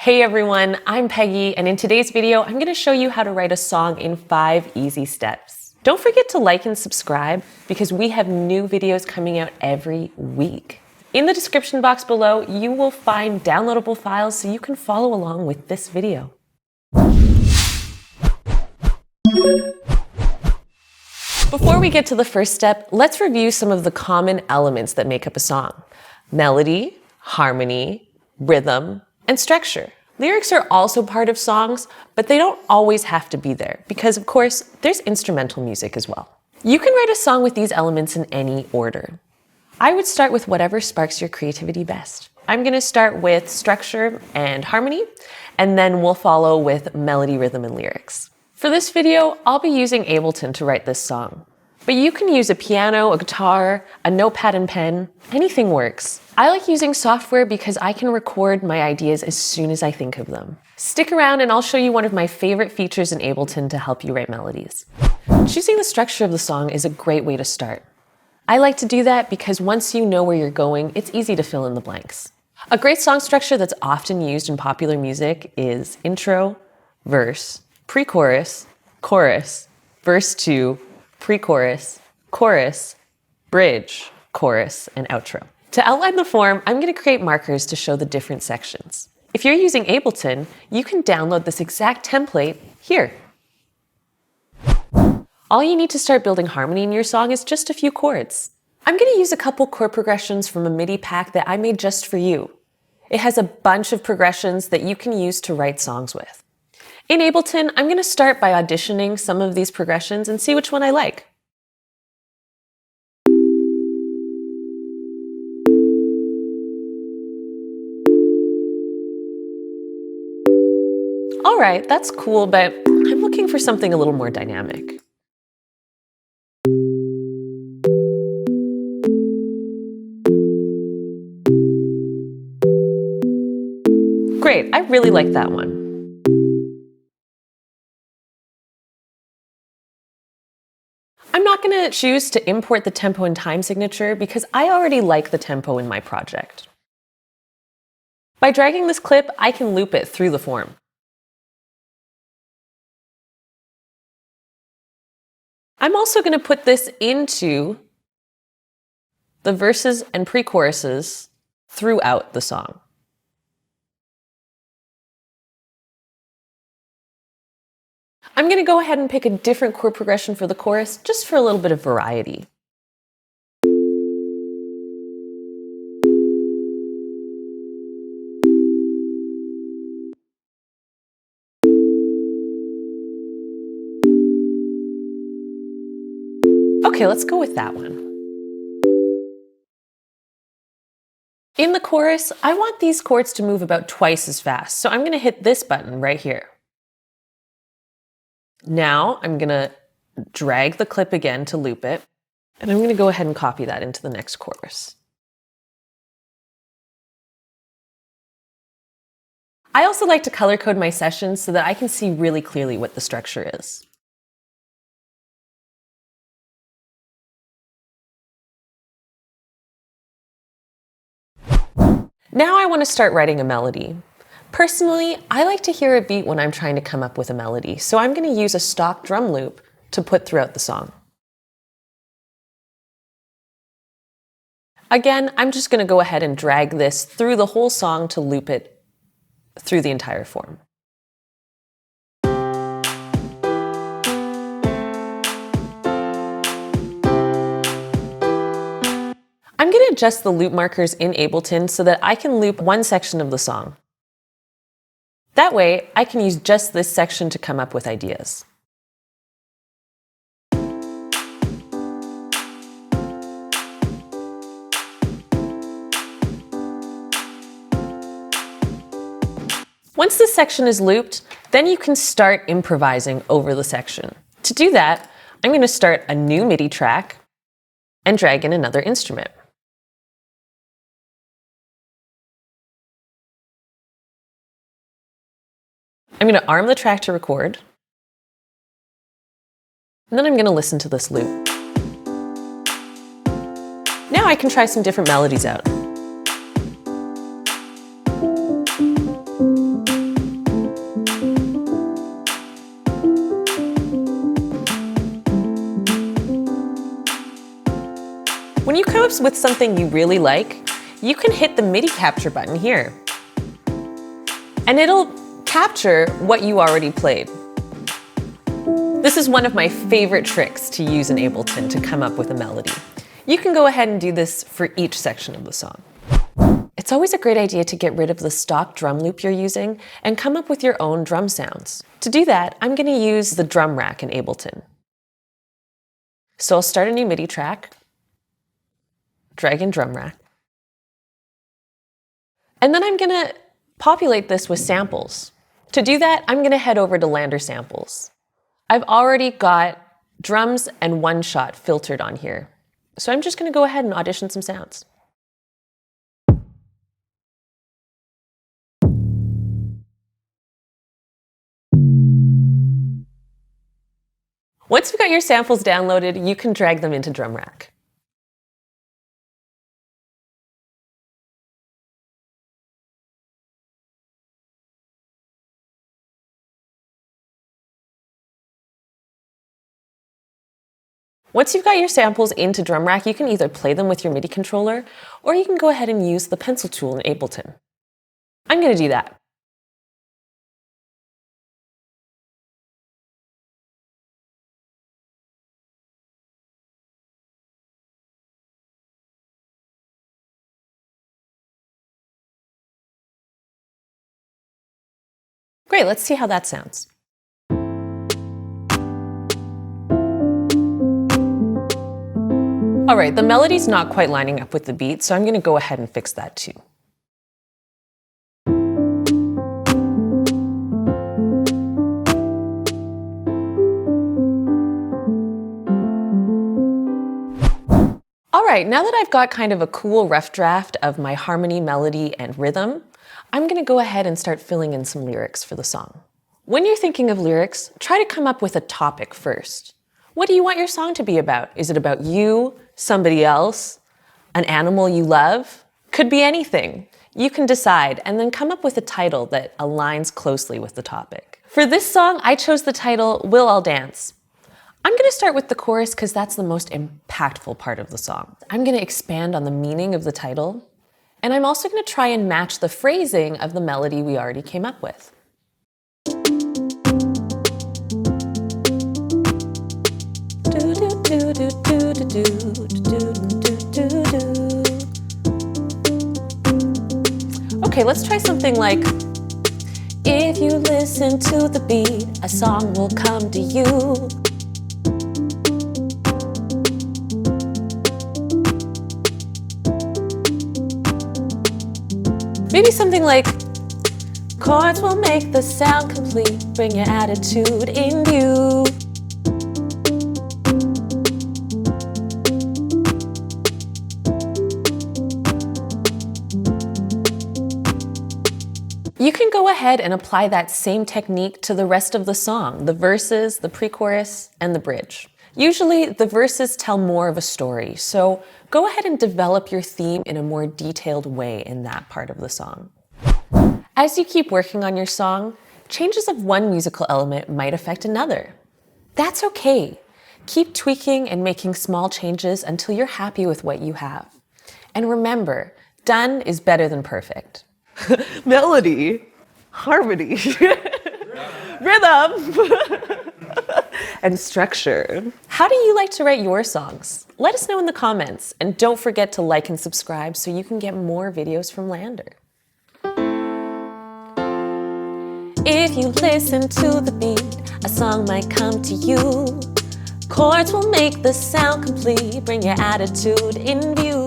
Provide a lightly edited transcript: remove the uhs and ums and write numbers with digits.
Hey everyone, I'm Peggy, and in today's video, I'm going to show you how to write a song in 5 easy steps. Don't forget to like and subscribe because we have new videos coming out every week. In the description box below, you will find downloadable files so you can follow along with this video. Before we get to the first step, let's review some of the common elements that make up a song: melody, harmony, rhythm, and structure. Lyrics are also part of songs, but they don't always have to be there because, of course, there's instrumental music as well. You can write a song with these elements in any order. I would start with whatever sparks your creativity best. I'm going to start with structure and harmony, and then we'll follow with melody, rhythm, and lyrics. For this video, I'll be using Ableton to write this song. But you can use a piano, a guitar, a notepad and pen, anything works. I like using software because I can record my ideas as soon as I think of them. Stick around and I'll show you one of my favorite features in Ableton to help you write melodies. Choosing the structure of the song is a great way to start. I like to do that because once you know where you're going, it's easy to fill in the blanks. A great song structure that's often used in popular music is intro, verse, pre-chorus, chorus, verse 2, pre-chorus, chorus, bridge, chorus, and outro. To outline the form, I'm going to create markers to show the different sections. If you're using Ableton, you can download this exact template here. All you need to start building harmony in your song is just a few chords. I'm going to use a couple chord progressions from a MIDI pack that I made just for you. It has a bunch of progressions that you can use to write songs with. In Ableton, I'm going to start by auditioning some of these progressions and see which one I like. All right, that's cool, but I'm looking for something a little more dynamic. Great, I really like that one. I'm not going to choose to import the tempo and time signature because I already like the tempo in my project. By dragging this clip, I can loop it through the form. I'm also going to put this into the verses and pre-choruses throughout the song. I'm going to go ahead and pick a different chord progression for the chorus, just for a little bit of variety. Okay, let's go with that one. In the chorus, I want these chords to move about twice as fast, so I'm going to hit this button right here. Now I'm going to drag the clip again to loop it, and I'm going to go ahead and copy that into the next chorus. I also like to color code my sessions so that I can see really clearly what the structure is. Now I want to start writing a melody. Personally, I like to hear a beat when I'm trying to come up with a melody, so I'm going to use a stock drum loop to put throughout the song. Again, I'm just going to go ahead and drag this through the whole song to loop it through the entire form. I'm going to adjust the loop markers in Ableton so that I can loop one section of the song. That way, I can use just this section to come up with ideas. Once this section is looped, then you can start improvising over the section. To do that, I'm going to start a new MIDI track and drag in another instrument. I'm going to arm the track to record, and then I'm going to listen to this loop. Now I can try some different melodies out. come up with something you really like, you can hit the MIDI capture button here. And it'll capture what you already played. This is one of my favorite tricks to use in Ableton to come up with a melody. You can go ahead and do this for each section of the song. It's always a great idea to get rid of the stock drum loop you're using and come up with your own drum sounds. To do that, I'm going to use the drum rack in Ableton. So I'll start a new MIDI track, drag in drum rack, and then I'm going to populate this with samples. To do that, I'm going to head over to LANDR samples. I've already got drums and one shot filtered on here. So I'm just going to go ahead and audition some sounds. Once you've got your samples downloaded, you can drag them into drum rack. Once you've got your samples into drum rack, you can either play them with your MIDI controller, or you can go ahead and use the pencil tool in Ableton. I'm going to do that. Great, let's see how that sounds. All right, the melody's not quite lining up with the beat, so I'm going to go ahead and fix that too. All right, now that I've got kind of a cool rough draft of my harmony, melody, and rhythm, I'm going to go ahead and start filling in some lyrics for the song. When you're thinking of lyrics, try to come up with a topic first. What do you want your song to be about? Is it about you, somebody else, an animal you love? Could be anything. You can decide and then come up with a title that aligns closely with the topic. For this song, I chose the title, We'll All Dance. I'm going to start with the chorus because that's the most impactful part of the song. I'm going to expand on the meaning of the title, and I'm also going to try and match the phrasing of the melody we already came up with. Okay, let's try something like, if you listen to the beat, a song will come to you. Maybe something like, chords will make the sound complete, bring your attitude in view. You can go ahead and apply that same technique to the rest of the song, the verses, the pre-chorus, and the bridge. Usually, the verses tell more of a story, so go ahead and develop your theme in a more detailed way in that part of the song. As you keep working on your song, changes of one musical element might affect another. That's okay. Keep tweaking and making small changes until you're happy with what you have. And remember, done is better than perfect. Melody, harmony, rhythm, and structure. How do you like to write your songs? Let us know in the comments, and don't forget to like and subscribe so you can get more videos from LANDR. If you listen to the beat, a song might come to you. Chords will make the sound complete, bring your attitude in view.